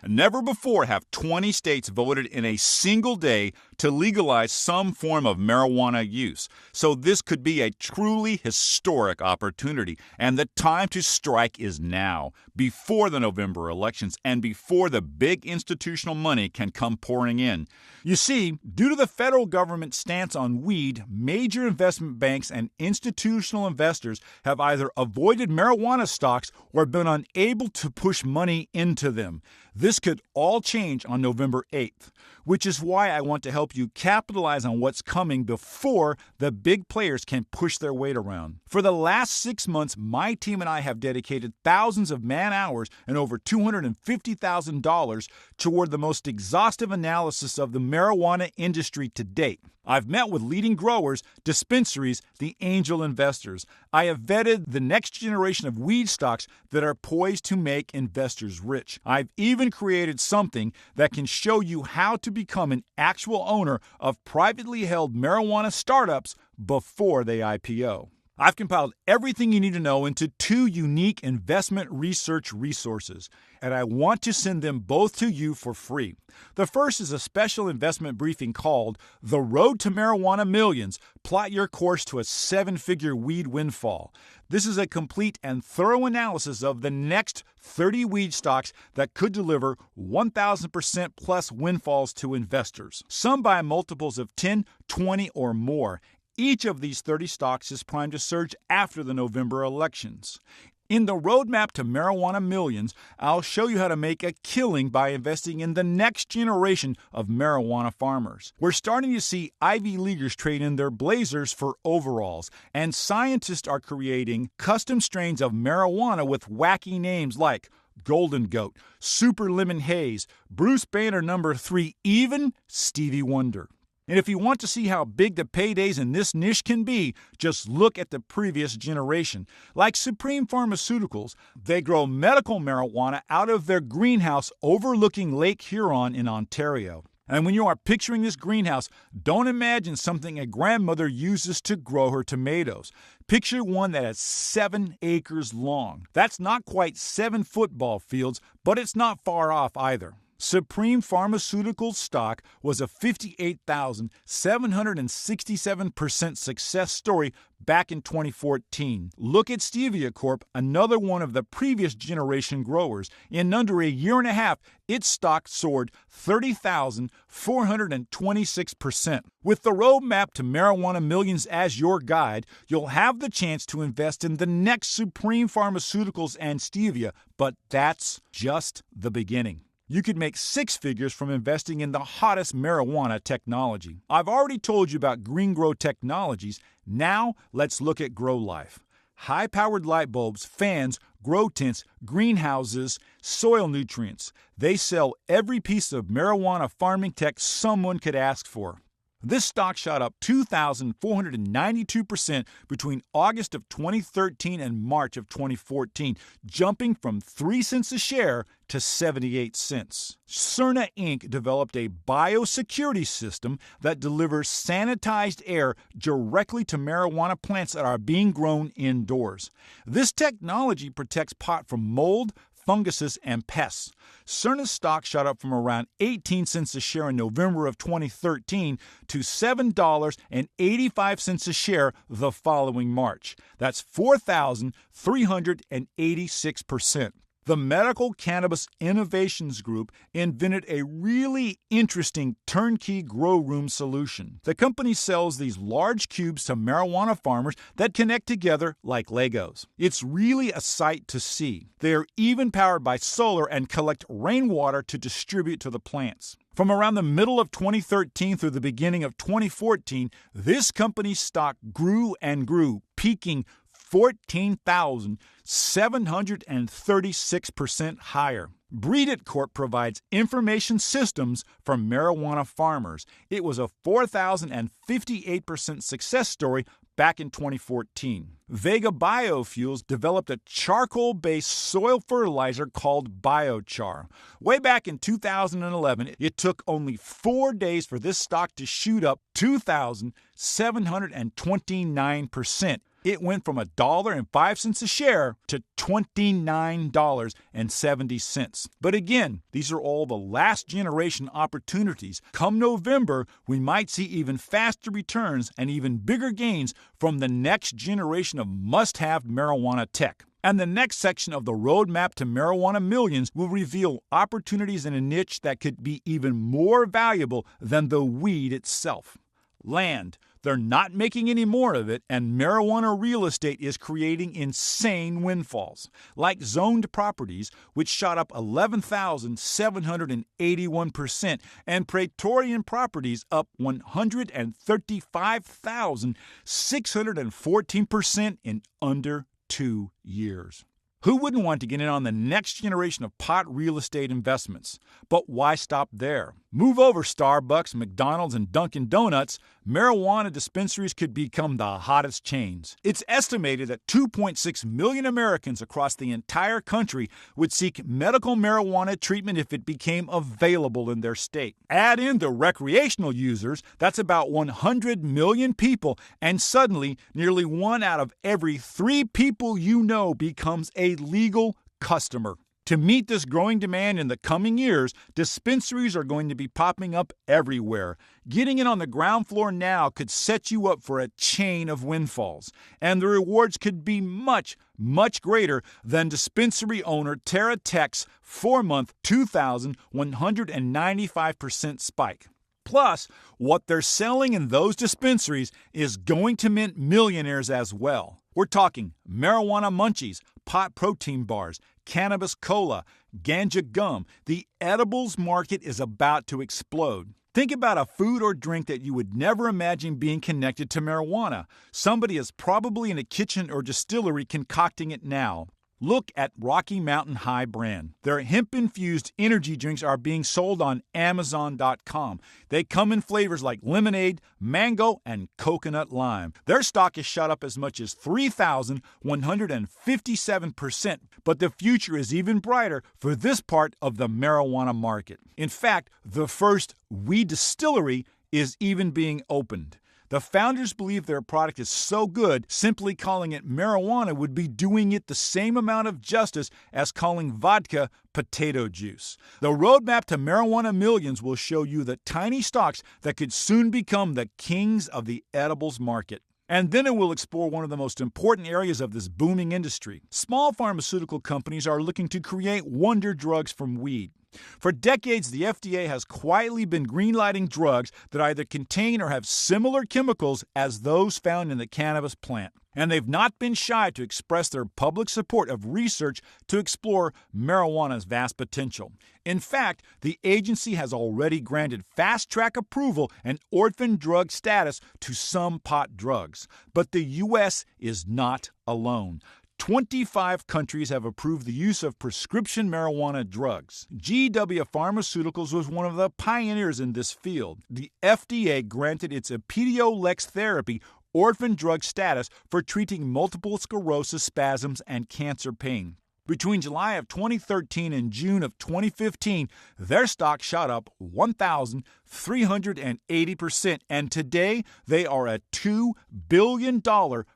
Never before have 20 states voted in a single day to legalize some form of marijuana use. So this could be a truly historic opportunity, and the time to strike is now, before the November elections and before the big institutional money can come pouring in. You see, due to the federal government's stance on weed, major investment banks and institutional investors have either avoided marijuana stocks or been unable to push money into them. This could all change on November 8th, which is why I want to help you capitalize on what's coming before the big players can push their weight around. For the last 6 months, my team and I have dedicated thousands of man-hours and over $250,000 toward the most exhaustive analysis of the marijuana industry to date. I've met with leading growers, dispensaries, the angel investors. I have vetted the next generation of weed stocks that are poised to make investors rich. I've even created something that can show you how to become an actual owner of privately held marijuana startups before they IPO. I've compiled everything you need to know into 2 unique investment research resources, and I want to send them both to you for free. The first is a special investment briefing called The Road to Marijuana Millions: Plot Your Course to a 7-Figure Weed Windfall. This is a complete and thorough analysis of the next 30 weed stocks that could deliver 1,000% plus windfalls to investors, some by multiples of 10, 20, or more. Each of these 30 stocks is primed to surge after the November elections. In the Roadmap to Marijuana Millions, I'll show you how to make a killing by investing in the next generation of marijuana farmers. We're starting to see Ivy Leaguers trade in their blazers for overalls, and scientists are creating custom strains of marijuana with wacky names like Golden Goat, Super Lemon Haze, Bruce Banner No. 3, even Stevie Wonder. And if you want to see how big the paydays in this niche can be, just look at the previous generation. Like Supreme Pharmaceuticals, they grow medical marijuana out of their greenhouse overlooking Lake Huron in Ontario. And when you are picturing this greenhouse, don't imagine something a grandmother uses to grow her tomatoes. Picture one that is 7 acres long. That's not quite 7 football fields, but it's not far off either. Supreme Pharmaceuticals stock was a 58,767% success story back in 2014. Look at Stevia Corp., another one of the previous generation growers. In under a year and a half, its stock soared 30,426%. With the Roadmap to Marijuana Millions as your guide, you'll have the chance to invest in the next Supreme Pharmaceuticals and Stevia, but that's just the beginning. You could make 6 figures from investing in the hottest marijuana technology. I've already told you about Green Grow Technologies. Now let's look at Grow Life. High-powered light bulbs, fans, grow tents, greenhouses, soil nutrients. They sell every piece of marijuana farming tech someone could ask for. This stock shot up 2,492% between August of 2013 and March of 2014, jumping from 3 cents a share to 78 cents. Cerna Inc. developed a biosecurity system that delivers sanitized air directly to marijuana plants that are being grown indoors. This technology protects pot from mold, funguses, and pests. Cerna's stock shot up from around 18 cents a share in November of 2013 to $7.85 a share the following March. That's 4,386%. The Medical Cannabis Innovations Group invented a really interesting turnkey grow room solution. The company sells these large cubes to marijuana farmers that connect together like Legos. It's really a sight to see. They are even powered by solar and collect rainwater to distribute to the plants. From around the middle of 2013 through the beginning of 2014, this company's stock grew and grew, peaking 14,736% higher. Breed It Corp provides information systems for marijuana farmers. It was a 4,058% success story back in 2014. Vega Biofuels developed a charcoal-based soil fertilizer called biochar. Way back in 2011, it took only 4 days for this stock to shoot up 2,729%. It went from $1.05 a share to $29.70. But again, these are all the last generation opportunities. Come November, we might see even faster returns and even bigger gains from the next generation of must-have marijuana tech. And the next section of the Roadmap to Marijuana Millions will reveal opportunities in a niche that could be even more valuable than the weed itself. Land. They're not making any more of it, and marijuana real estate is creating insane windfalls, like zoned properties, which shot up 11,781%, and Praetorian properties up 135,614% in under 2 years. Who wouldn't want to get in on the next generation of pot real estate investments? But why stop there? Move over Starbucks, McDonald's, and Dunkin' Donuts. Marijuana dispensaries could become the hottest chains. It's estimated that 2.6 million Americans across the entire country would seek medical marijuana treatment if it became available in their state. Add in the recreational users, that's about 100 million people, and suddenly nearly 1 out of every 3 people you know becomes a legal customer. To meet this growing demand in the coming years, dispensaries are going to be popping up everywhere. Getting in on the ground floor now could set you up for a chain of windfalls, and the rewards could be much, much greater than dispensary owner Terra Tech's 4-month 2,195% spike. Plus, what they're selling in those dispensaries is going to mint millionaires as well. We're talking marijuana munchies, pot protein bars, cannabis cola, ganja gum. The edibles market is about to explode. Think about a food or drink that you would never imagine being connected to marijuana. Somebody is probably in a kitchen or distillery concocting it now. Look at Rocky Mountain High brand. Their hemp-infused energy drinks are being sold on Amazon.com. They come in flavors like lemonade, mango, and coconut lime. Their stock has shot up as much as 3,157%, but the future is even brighter for this part of the marijuana market. In fact, the first weed distillery is even being opened. The founders believe their product is so good, simply calling it marijuana would be doing it the same amount of justice as calling vodka potato juice. The Roadmap to Marijuana Millions will show you the tiny stocks that could soon become the kings of the edibles market. And then it will explore one of the most important areas of this booming industry. Small pharmaceutical companies are looking to create wonder drugs from weed. For decades, the FDA has quietly been greenlighting drugs that either contain or have similar chemicals as those found in the cannabis plant. And they've not been shy to express their public support of research to explore marijuana's vast potential. In fact, the agency has already granted fast-track approval and orphan drug status to some pot drugs. But the U.S. is not alone. 25 countries have approved the use of prescription marijuana drugs. GW Pharmaceuticals was one of the pioneers in this field. The FDA granted its Epidiolex therapy orphan drug status for treating multiple sclerosis, spasms, and cancer pain. Between July of 2013 and June of 2015, their stock shot up 1,380%, and today they are a $2 billion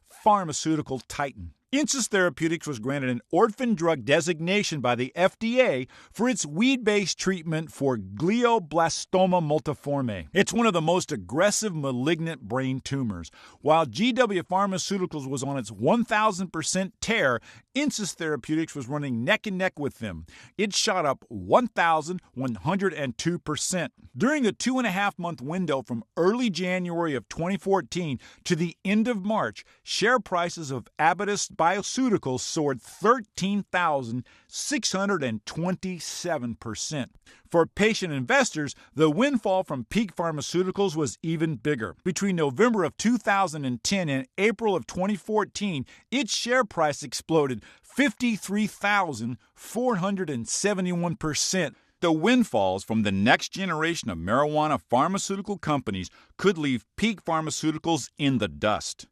pharmaceutical titan. Insys Therapeutics was granted an orphan drug designation by the FDA for its weed-based treatment for glioblastoma multiforme. It's one of the most aggressive malignant brain tumors. While GW Pharmaceuticals was on its 1,000% tear, Insys Therapeutics was running neck and neck with them. It shot up 1,102%. During the 2.5-month window from early January of 2014 to the end of March, share prices of Abatis Bioceuticals soared 13,627%. For patient investors, the windfall from Peak Pharmaceuticals was even bigger. Between November of 2010 and April of 2014, its share price exploded 53,471%. The windfalls from the next generation of marijuana pharmaceutical companies could leave Peak Pharmaceuticals in the dust.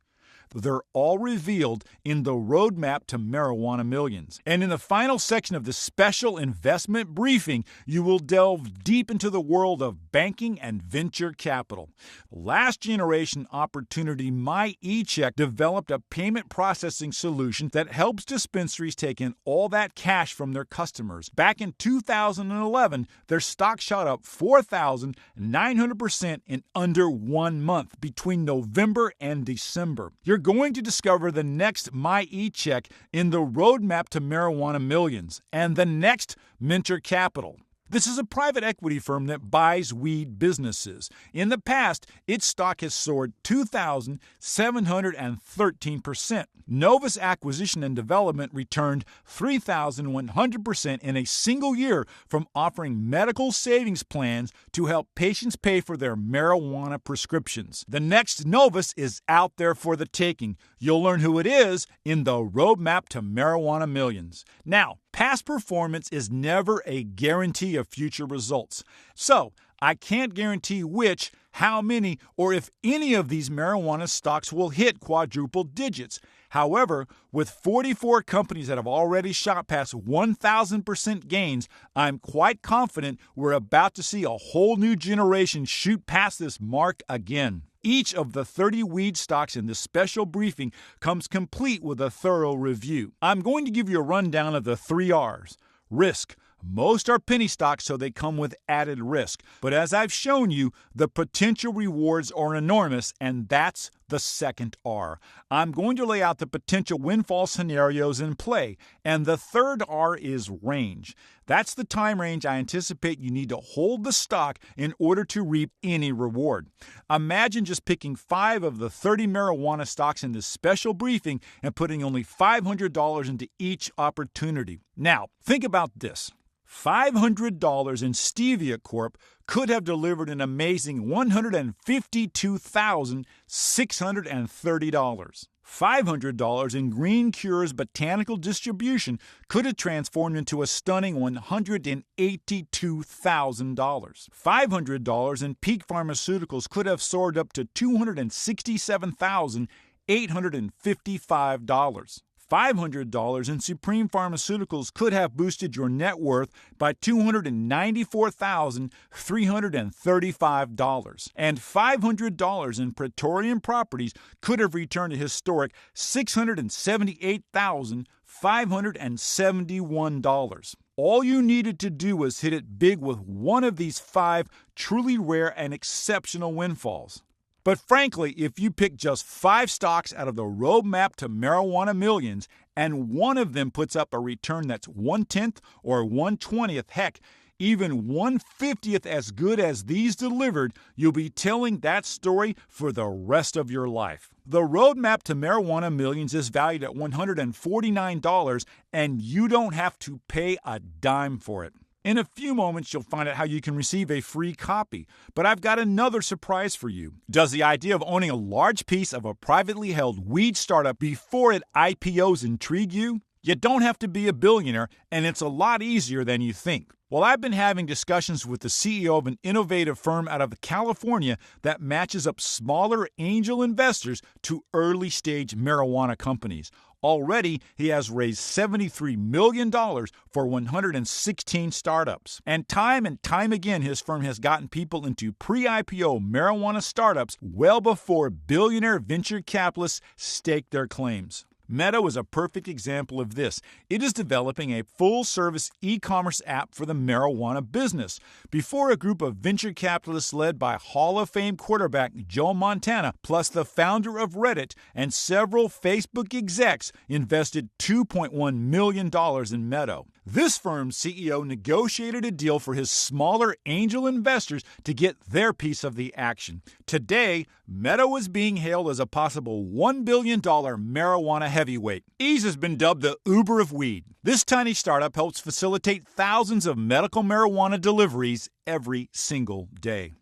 They're all revealed in the Roadmap to Marijuana Millions. And in the final section of this special investment briefing, you will delve deep into the world of banking and venture capital. Last generation opportunity MyECheck developed a payment processing solution that helps dispensaries take in all that cash from their customers. Back in 2011, their stock shot up 4,900% in under 1 month between November and December. You're going to discover the next MyECheck in the Roadmap to Marijuana Millions and the next venture capital. This is a private equity firm that buys weed businesses. In the past, its stock has soared 2,713%. Novus Acquisition and Development returned 3,100% in a single year from offering medical savings plans to help patients pay for their marijuana prescriptions. The next Novus is out there for the taking. You'll learn who it is in the Roadmap to Marijuana Millions. Now, past performance is never a guarantee of future results. So, I can't guarantee which, how many, or if any of these marijuana stocks will hit quadruple digits. However, with 44 companies that have already shot past 1,000% gains, I'm quite confident we're about to see a whole new generation shoot past this mark again. Each of the 30 weed stocks in this special briefing comes complete with a thorough review. I'm going to give you a rundown of the 3 R's. Risk. Most are penny stocks, so they come with added risk. But as I've shown you, the potential rewards are enormous, and that's the second R. I'm going to lay out the potential windfall scenarios in play. And the third R is range. That's the time range I anticipate you need to hold the stock in order to reap any reward. Imagine just picking 5 of the 30 marijuana stocks in this special briefing and putting only $500 into each opportunity. Now, think about this. $500 in Stevia Corp could have delivered an amazing $152,630. $500 in Green Cure's botanical distribution could have transformed into a stunning $182,000. $500 in Peak Pharmaceuticals could have soared up to $267,855. $500 in Supreme Pharmaceuticals could have boosted your net worth by $294,335. And $500 in Praetorian Properties could have returned a historic $678,571. All you needed to do was hit it big with one of these 5 truly rare and exceptional windfalls. But frankly, if you pick just 5 stocks out of the Roadmap to Marijuana Millions and one of them puts up a return that's 1/10 or 1/20th, heck, even 1/50th as good as these delivered, you'll be telling that story for the rest of your life. The Roadmap to Marijuana Millions is valued at $149, and you don't have to pay a dime for it. In a few moments, you'll find out how you can receive a free copy. But I've got another surprise for you. Does the idea of owning a large piece of a privately held weed startup before it IPOs intrigue you? You don't have to be a billionaire, and it's a lot easier than you think. Well, I've been having discussions with the CEO of an innovative firm out of California that matches up smaller angel investors to early-stage marijuana companies. Already, he has raised $73 million for 116 startups. And time again, his firm has gotten people into pre-IPO marijuana startups well before billionaire venture capitalists stake their claims. Meadow is a perfect example of this. It is developing a full-service e-commerce app for the marijuana business. Before a group of venture capitalists led by Hall of Fame quarterback Joe Montana, plus the founder of Reddit and several Facebook execs, invested $2.1 million in Meadow. This firm's CEO negotiated a deal for his smaller angel investors to get their piece of the action. Today, Meadow is being hailed as a possible $1 billion marijuana heavyweight. Ease has been dubbed the Uber of weed. This tiny startup helps facilitate thousands of medical marijuana deliveries every single day.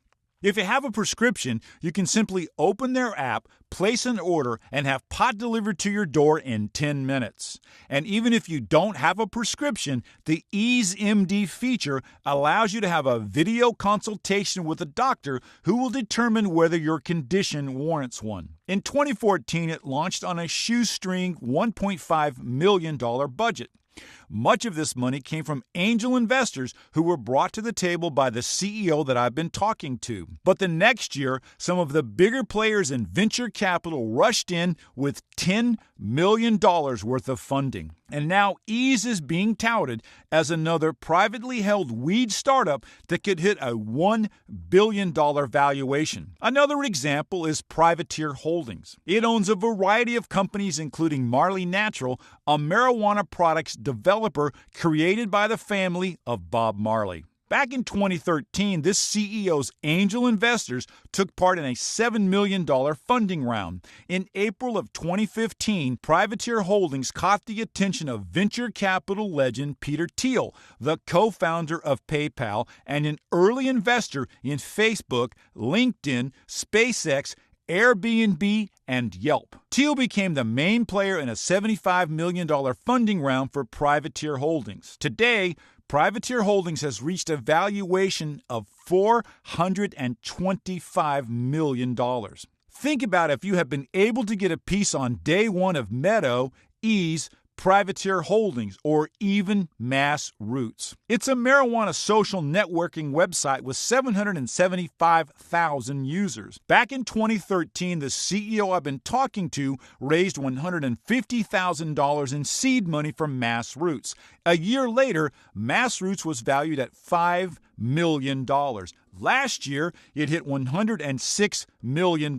If you have a prescription, you can simply open their app, place an order, and have pot delivered to your door in 10 minutes. And even if you don't have a prescription, the Ease MD feature allows you to have a video consultation with a doctor who will determine whether your condition warrants one. In 2014, it launched on a shoestring $1.5 million budget. Much of this money came from angel investors who were brought to the table by the CEO that I've been talking to. But the next year, some of the bigger players in venture capital rushed in with $10 million worth of funding. And now Ease is being touted as another privately held weed startup that could hit a $1 billion valuation. Another example is Privateer Holdings. It owns a variety of companies including Marley Natural, a marijuana products developer created by the family of Bob Marley. Back in 2013, this CEO's angel investors took part in a $7 million funding round. In April of 2015, Privateer Holdings caught the attention of venture capital legend Peter Thiel, the co-founder of PayPal and an early investor in Facebook, LinkedIn, SpaceX, Airbnb, and Yelp. Thiel became the main player in a $75 million funding round for Privateer Holdings. Today, Privateer Holdings has reached a valuation of $425 million. Think about if you have been able to get a piece on day one of Meadow, Ease, Privateer Holdings, or even Mass Roots. It's a marijuana social networking website with 775,000 users. Back in 2013, the CEO I've been talking to raised $150,000 in seed money from Mass Roots. A year later, Mass Roots was valued at $5 million. Last year, it hit $106 million.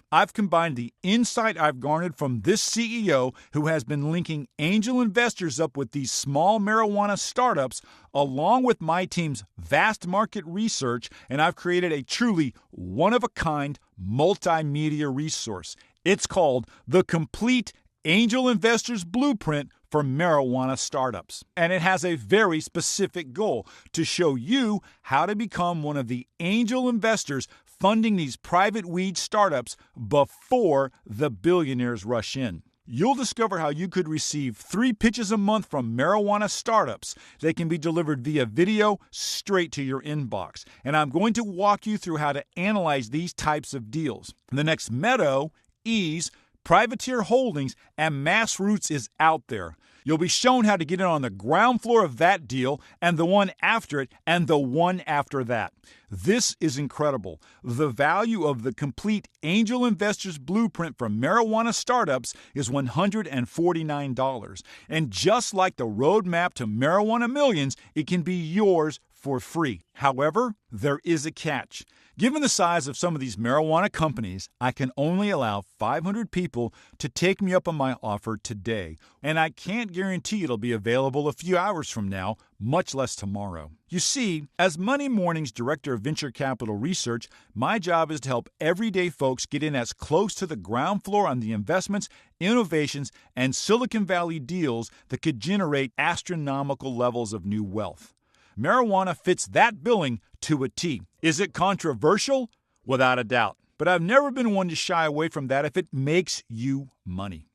I've combined the insight I've garnered from this CEO who has been linking angel investors up with these small marijuana startups along with my team's vast market research, and I've created a truly one-of-a-kind multimedia resource. It's called The Complete Angel Investor's Blueprint for Marijuana Startups. And it has a very specific goal to show you how to become one of the angel investors funding these private weed startups before the billionaires rush in. You'll discover how you could receive 3 pitches a month from marijuana startups. They can be delivered via video straight to your inbox. And I'm going to walk you through how to analyze these types of deals. The next Meadow, Ease, Privateer Holdings, and Mass Roots is out there. You'll be shown how to get in on the ground floor of that deal and the one after it and the one after that. This is incredible. The value of the Complete Angel Investor's Blueprint for Marijuana Startups is $149. And just like the roadmap to Marijuana Millions, it can be yours for free. However, there is a catch. Given the size of some of these marijuana companies, I can only allow 500 people to take me up on my offer today, and I can't guarantee it'll be available a few hours from now, much less tomorrow. You see, as Money Morning's Director of Venture Capital Research, my job is to help everyday folks get in as close to the ground floor on the investments, innovations, and Silicon Valley deals that could generate astronomical levels of new wealth. Marijuana fits that billing to a T. Is it controversial? Without a doubt. But I've never been one to shy away from that if it makes you money.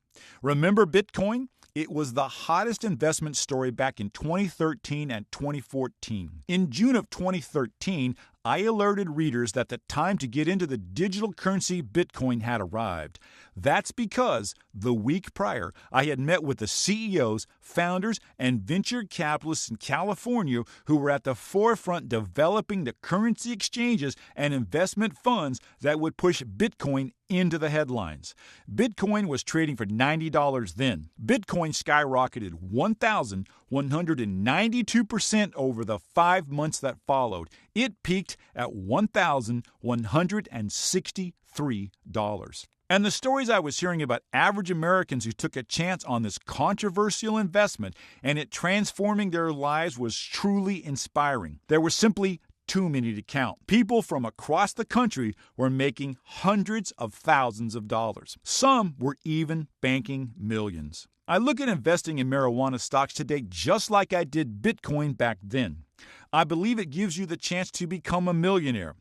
Remember Bitcoin? It was the hottest investment story back in 2013 and 2014. In June of 2013, I alerted readers that the time to get into the digital currency Bitcoin had arrived. That's because the week prior, I had met with the CEOs, founders, and venture capitalists in California who were at the forefront developing the currency exchanges and investment funds that would push Bitcoin into the headlines. Bitcoin was trading for $90 then. Bitcoin skyrocketed 1,192% over the 5 months that followed. It peaked at $1,163. And the stories I was hearing about average Americans who took a chance on this controversial investment and it transforming their lives was truly inspiring. There were simply too many to count. People from across the country were making hundreds of thousands of dollars. Some were even banking millions. I look at investing in marijuana stocks today just like I did Bitcoin back then. I believe it gives you the chance to become a millionaire.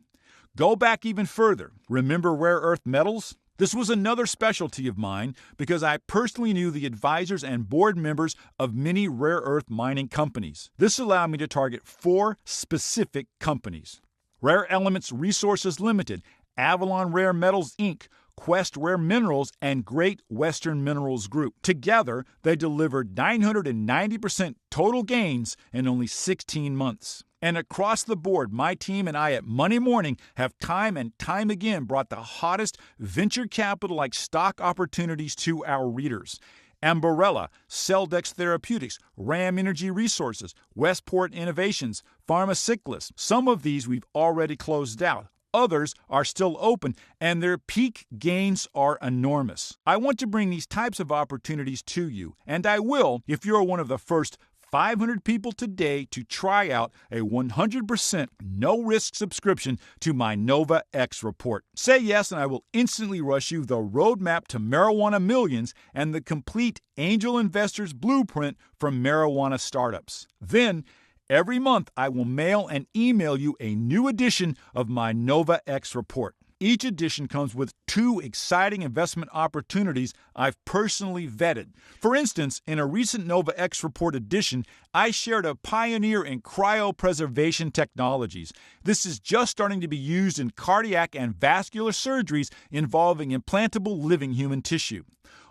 Go back even further. Remember rare earth metals? This was another specialty of mine because I personally knew the advisors and board members of many rare earth mining companies. This allowed me to target 4 specific companies: Rare Elements Resources Limited, Avalon Rare Metals Inc., Quest Rare Minerals, and Great Western Minerals Group. Together, they delivered 990% total gains in only 16 months. And across the board, my team and I at Money Morning have time and time again brought the hottest venture capital-like stock opportunities to our readers. Ambarella, Celldex Therapeutics, Ram Energy Resources, Westport Innovations, Pharmacyclus. Some of these we've already closed out. Others are still open, and their peak gains are enormous. I want to bring these types of opportunities to you, and I will if you're one of the first 500 people today to try out a 100% no-risk subscription to my Nova X report. Say yes, and I will instantly rush you the roadmap to marijuana millions and the complete angel investor's blueprint for marijuana startups. Then, every month, I will mail and email you a new edition of my Nova X report. Each edition comes with 2 exciting investment opportunities I've personally vetted. For instance, in a recent Nova X Report edition, I shared a pioneer in cryopreservation technologies. This is just starting to be used in cardiac and vascular surgeries involving implantable living human tissue.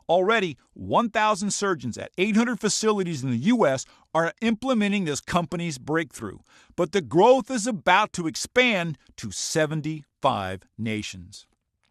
Already, 1,000 surgeons at 800 facilities in the U.S. are implementing this company's breakthrough. But the growth is about to expand to 75 nations.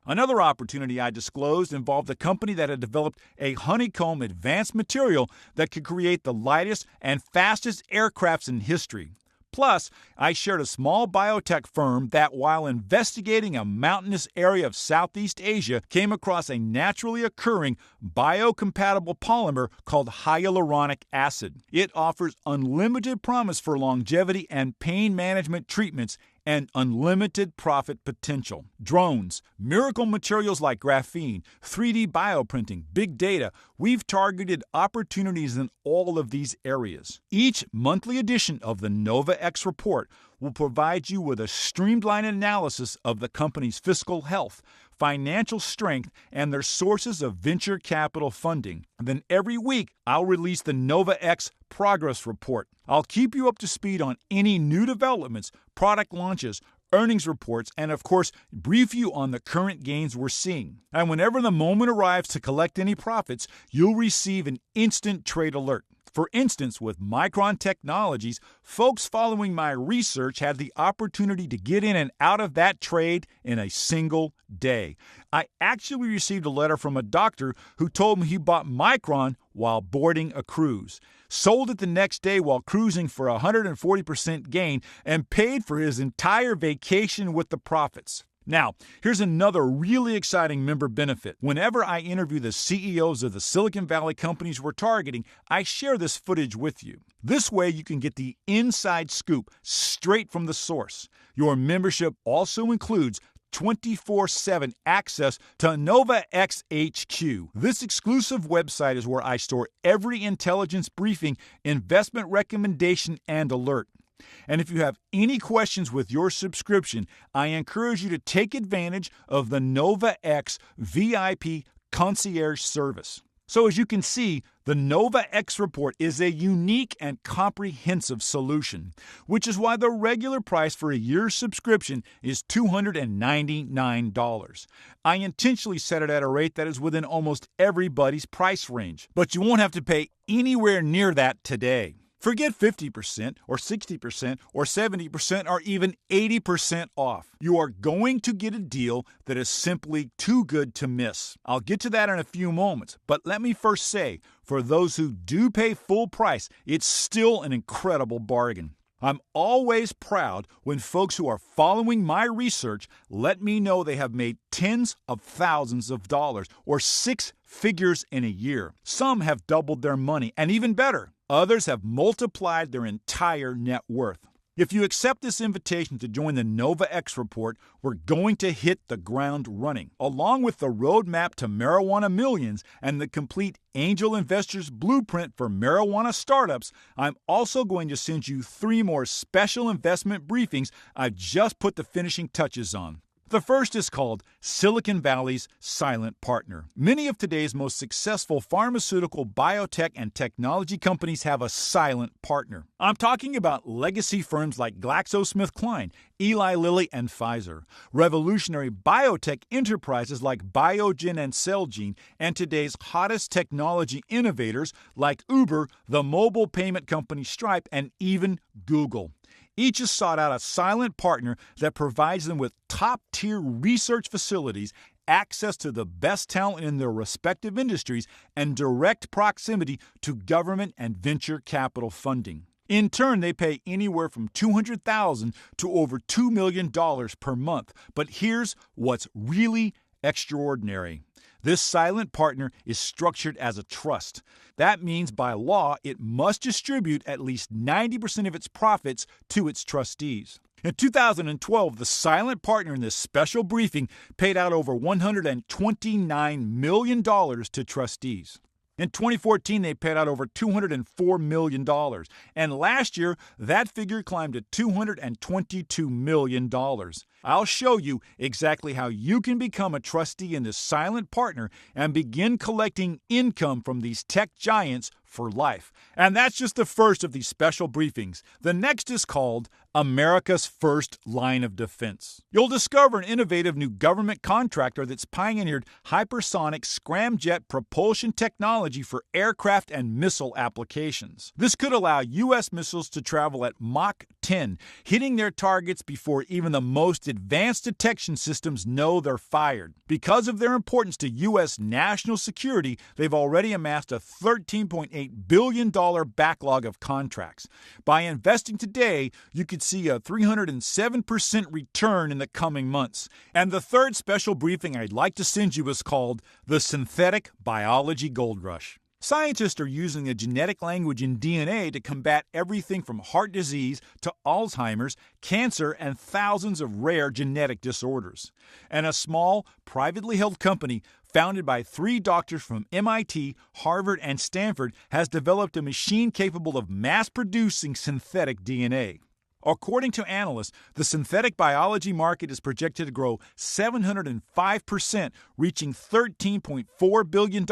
Another opportunity I disclosed involved a company that had developed a honeycomb advanced material that could create the lightest and fastest aircrafts in history. Plus, I shared a small biotech firm that, while investigating a mountainous area of Southeast Asia, came across a naturally occurring biocompatible polymer called hyaluronic acid. It offers unlimited promise for longevity and pain management treatments and unlimited profit potential. Drones, miracle materials like graphene, 3D bioprinting, big data. We've targeted opportunities in all of these areas. Each monthly edition of the Nova X Report will provide you with a streamlined analysis of the company's fiscal health, financial strength, and their sources of venture capital funding. Then every week, I'll release the Nova X Progress Report. I'll keep you up to speed on any new developments, product launches, earnings reports, and of course, brief you on the current gains we're seeing. And whenever the moment arrives to collect any profits, you'll receive an instant trade alert. For instance, with Micron Technologies, folks following my research had the opportunity to get in and out of that trade in a single day. I actually received a letter from a doctor who told me he bought Micron while boarding a cruise, sold it the next day while cruising for a 140% gain, and paid for his entire vacation with the profits. Now, here's another really exciting member benefit. Whenever I interview the CEOs of the Silicon Valley companies we're targeting, I share this footage with you. This way you can get the inside scoop straight from the source. Your membership also includes 24/7 access to Nova X HQ. This exclusive website is where I store every intelligence briefing, investment recommendation, and alert. And if you have any questions with your subscription, I encourage you to take advantage of the Nova X VIP concierge service. So as you can see, the Nova X Report is a unique and comprehensive solution, which is why the regular price for a year's subscription is $299. I intentionally set it at a rate that is within almost everybody's price range, but you won't have to pay anywhere near that today. Forget 50% or 60% or 70% or even 80% off. You are going to get a deal that is simply too good to miss. I'll get to that in a few moments, but let me first say, for those who do pay full price, it's still an incredible bargain. I'm always proud when folks who are following my research let me know they have made tens of thousands of dollars or six figures in a year. Some have doubled their money, and even better, others have multiplied their entire net worth. If you accept this invitation to join the Nova X Report, we're going to hit the ground running. Along with the roadmap to marijuana millions and the complete angel investors blueprint for marijuana startups, I'm also going to send you 3 more special investment briefings I've just put the finishing touches on. The first is called Silicon Valley's Silent Partner. Many of today's most successful pharmaceutical, biotech, and technology companies have a silent partner. I'm talking about legacy firms like GlaxoSmithKline, Eli Lilly, and Pfizer, revolutionary biotech enterprises like Biogen and Celgene, and today's hottest technology innovators like Uber, the mobile payment company Stripe, and even Google. Each has sought out a silent partner that provides them with top-tier research facilities, access to the best talent in their respective industries, and direct proximity to government and venture capital funding. In turn, they pay anywhere from $200,000 to over $2 million per month. But here's what's really extraordinary. This silent partner is structured as a trust. That means by law, it must distribute at least 90% of its profits to its trustees. In 2012, the silent partner in this special briefing paid out over $129 million to trustees. In 2014, they paid out over $204 million. And last year, that figure climbed to $222 million. I'll show you exactly how you can become a trustee in this silent partner and begin collecting income from these tech giants for life. And that's just the first of these special briefings. The next is called America's First Line of Defense. You'll discover an innovative new government contractor that's pioneered hypersonic scramjet propulsion technology for aircraft and missile applications. This could allow U.S. missiles to travel at Mach 10, hitting their targets before even the most advanced detection systems know they're fired. Because of their importance to U.S. national security, they've already amassed a $13.8 billion backlog of contracts. By investing today, you could see a 307% return in the coming months. And the third special briefing I'd like to send you is called the Synthetic Biology Gold Rush. Scientists are using the genetic language in DNA to combat everything from heart disease to Alzheimer's, cancer, and thousands of rare genetic disorders. And a small, privately held company founded by 3 doctors from MIT, Harvard, and Stanford has developed a machine capable of mass-producing synthetic DNA. According to analysts, the synthetic biology market is projected to grow 705%, reaching $13.4 billion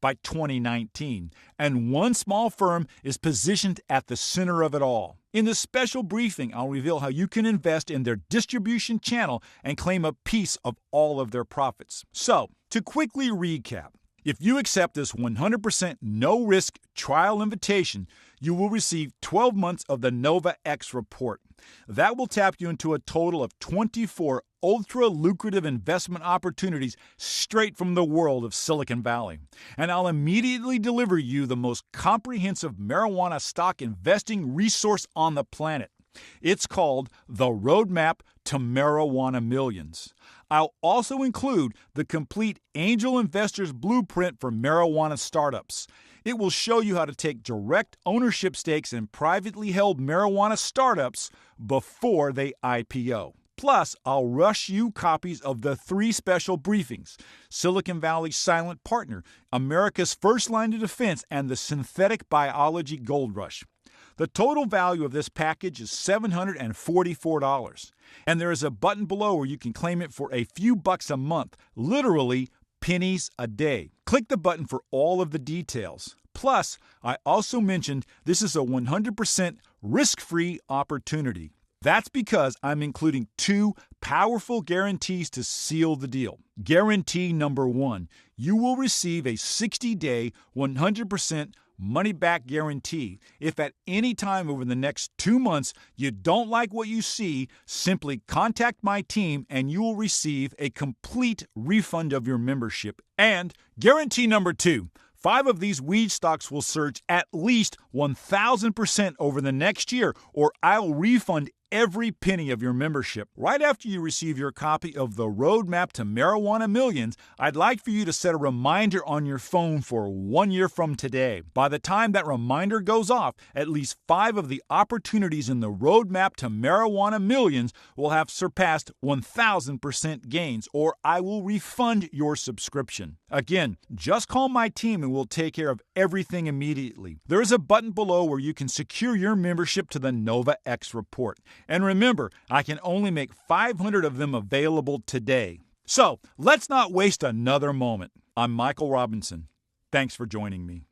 by 2019. And one small firm is positioned at the center of it all. In this special briefing, I'll reveal how you can invest in their distribution channel and claim a piece of all of their profits. So, to quickly recap, if you accept this 100% no-risk trial invitation, you will receive 12 months of the Nova X report. That will tap you into a total of 24 ultra-lucrative investment opportunities straight from the world of Silicon Valley. And I'll immediately deliver you the most comprehensive marijuana stock investing resource on the planet. It's called The Roadmap to Marijuana Millions. I'll also include the complete Angel Investors Blueprint for Marijuana Startups. It will show you how to take direct ownership stakes in privately held marijuana startups before they IPO. Plus, I'll rush you copies of the 3 special briefings: Silicon Valley's Silent Partner, America's First Line of Defense, and the Synthetic Biology Gold Rush. The total value of this package is $744. And there is a button below where you can claim it for a few bucks a month, literally pennies a day. Click the button for all of the details. Plus, I also mentioned this is a 100% risk-free opportunity. That's because I'm including 2 powerful guarantees to seal the deal. Guarantee number 1, you will receive a 60-day, 100% money-back guarantee. If at any time over the next 2 months you don't like what you see, simply contact my team and you will receive a complete refund of your membership. And guarantee number 2. 5 of these weed stocks will surge at least 1,000% over the next year, or I'll refund every penny of your membership. Right after you receive your copy of The Roadmap to Marijuana Millions, I'd like for you to set a reminder on your phone for 1 year from today. By the time that reminder goes off, at least 5 of the opportunities in The Roadmap to Marijuana Millions will have surpassed 1,000% gains, or I will refund your subscription. Again, just call my team and we'll take care of everything immediately. There is a button below where you can secure your membership to the Nova X report. And remember, I can only make 500 of them available today. So let's not waste another moment. I'm Michael Robinson. Thanks for joining me.